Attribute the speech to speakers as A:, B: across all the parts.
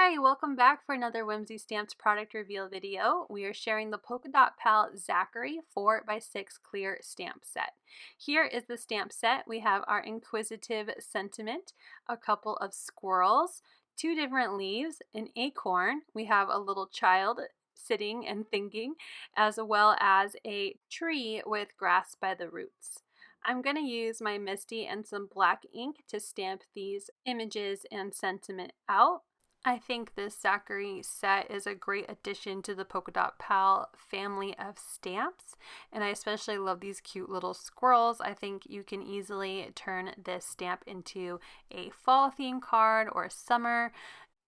A: Hi, welcome back for another Whimsy Stamps product reveal video. We are sharing the Polka Dot Pal Zachary 4x6 clear stamp set. Here is the stamp set. We have our inquisitive sentiment, a couple of squirrels, two different leaves, an acorn. We have a little child sitting and thinking, as well as a tree with grass by the roots. I'm going to use my Misty and some black ink to stamp these images and sentiment out. I think this Zachary set is a great addition to the Polka Dot Pal family of stamps, and I especially love these cute little squirrels. I think you can easily turn this stamp into a fall theme card or summer.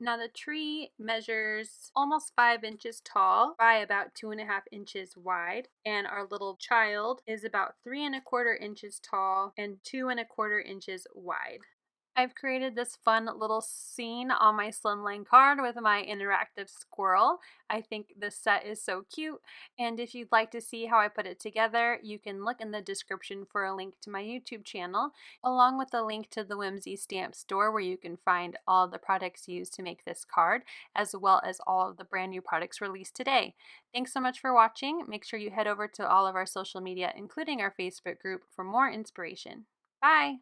A: Now the tree measures almost 5 inches tall by about 2.5 inches wide, and our little child is about 3.25 inches tall and 2.25 inches wide. I've created this fun little scene on my Slimline card with my interactive squirrel. I think this set is so cute, and if you'd like to see how I put it together, you can look in the description for a link to my YouTube channel, along with a link to the Whimsy Stamp store where you can find all the products used to make this card, as well as all of the brand new products released today. Thanks so much for watching. Make sure you head over to all of our social media, including our Facebook group, for more inspiration. Bye!